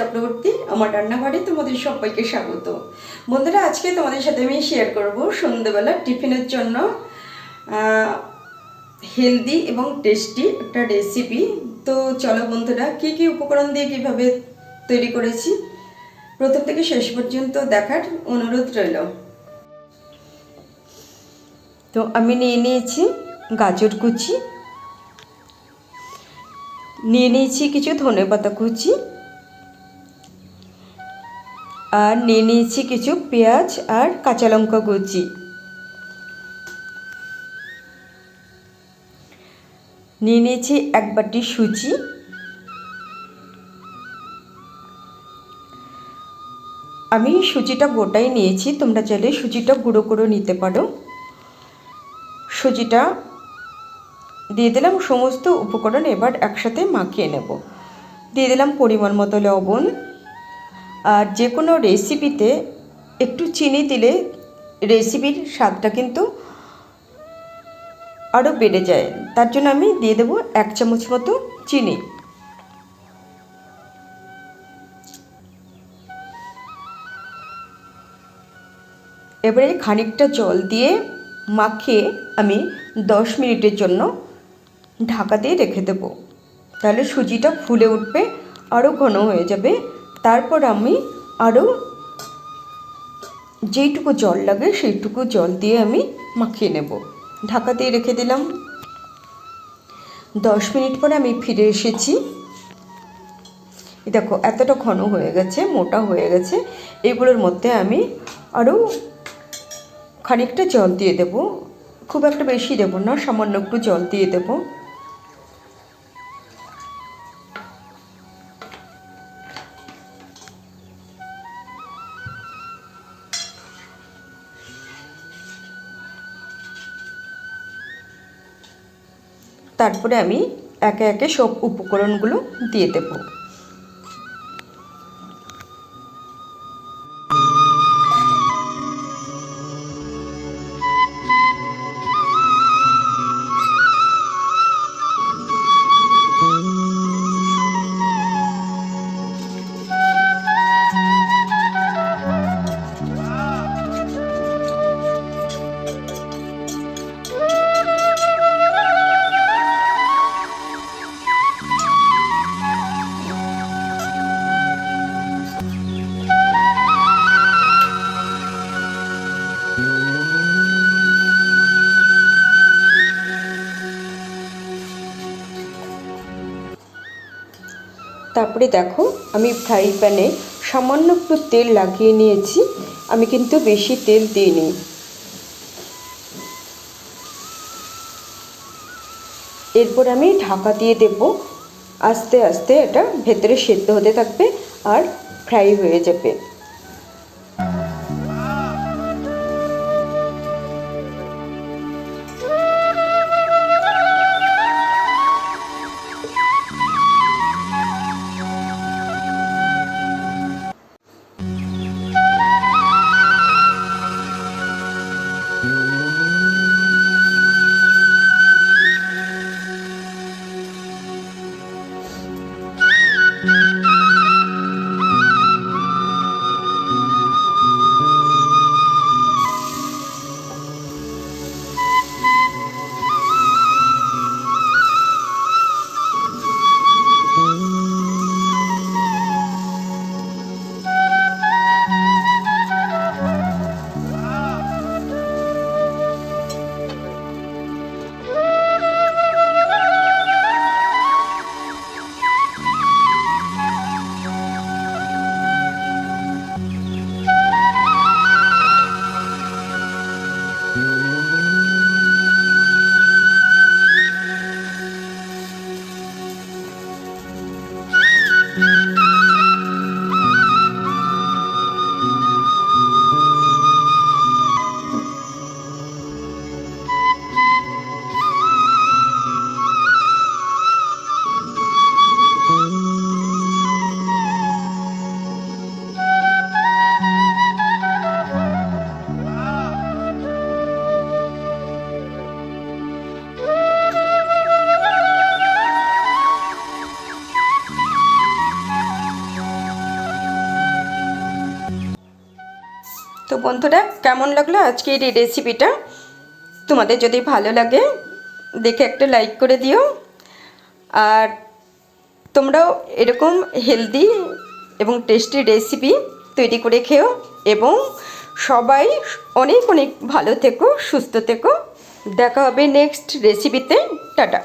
চক্রবর্তী। আমার রান্নাঘরে তোমাদের সবাইকে স্বাগত। বন্ধুরা, আজকে তোমাদের সাথে আমি শেয়ার করব সন্ধ্যেবেলা টিফিনের জন্য হেলদি এবং টেস্টি একটা রেসিপি। তো চলো বন্ধুরা, কি কি উপকরণ দিয়ে কিভাবে তৈরি করেছি প্রথম থেকে শেষ পর্যন্ত দেখার অনুরোধ রইল। তো আমি নিয়ে নিয়েছি গাজর কুচি, নিয়ে নিয়েছি কিছু ধনেপাতা কুচি, আর নিয়ে নিয়েছি কিছু পেঁয়াজ আর কাঁচা লঙ্কা কুচি। নিয়ে নিয়েছি এক বাটি সুজি, আমি সুজিটা গোটাই নিয়েছি, তোমরা চাইলে সুজিটা গুঁড়ো করে নিতে পারো। সুজিটা দিয়ে দিলাম, সমস্ত উপকরণ এবার একসাথে মাখিয়ে নেব। দিয়ে দিলাম পরিমাণ মতো লবণ। আর যে কোনো রেসিপিতে একটু চিনি দিলে রেসিপির স্বাদটা কিন্তু আরও বেড়ে যায়, তার জন্য আমি দিয়ে দেবো 1 চামচ মতো চিনি। এবারে খানিকটা জল দিয়ে মাখিয়ে আমি 10 মিনিটের জন্য ঢাকা দিয়ে রেখে দেব। তাহলে সুজিটা ফুলে উঠবে, আরও ঘন হয়ে যাবে। তারপর আমি আরও যেইটুকু জল লাগে সেইটুকু জল দিয়ে আমি মাখিয়ে নেব। ঢাকা দিয়ে রেখে দিলাম। 10 মিনিট পরে আমি ফিরে এসেছি। দেখো এতটা ঘন হয়ে গেছে, মোটা হয়ে গেছে। এগুলোর মধ্যে আমি আরও খানিকটা জল দিয়ে দেব, খুব একটা বেশি দেব না, সামান্য একটু জল দিয়ে দেব। তারপরে আমি একে একে সব উপকরণগুলো দিয়ে দেব। তারপরে দেখো আমি ফ্রাই প্যানে সামান্য একটু তেল লাগিয়ে নিয়েছি, আমি কিন্তু বেশি তেল দিইনি। এরপর আমি ঢাকা দিয়ে দেব, আস্তে আস্তে এটা ভেতরে সেদ্ধ হতে থাকবে আর ফ্রাই হয়ে যাবে। তো বন্ধুরা, কেমন লাগলো আজকের এই রেসিপিটা? তোমাদের যদি ভালো লাগে দেখে একটা লাইক করে দিও। আর তোমরাও এরকম হেলদি এবং টেস্টি রেসিপি তৈরি করে খেও এবং সবাই অনেক অনেক ভালো থেকো, সুস্থ থেকো। দেখা হবে নেক্সট রেসিপিতে। টাটা।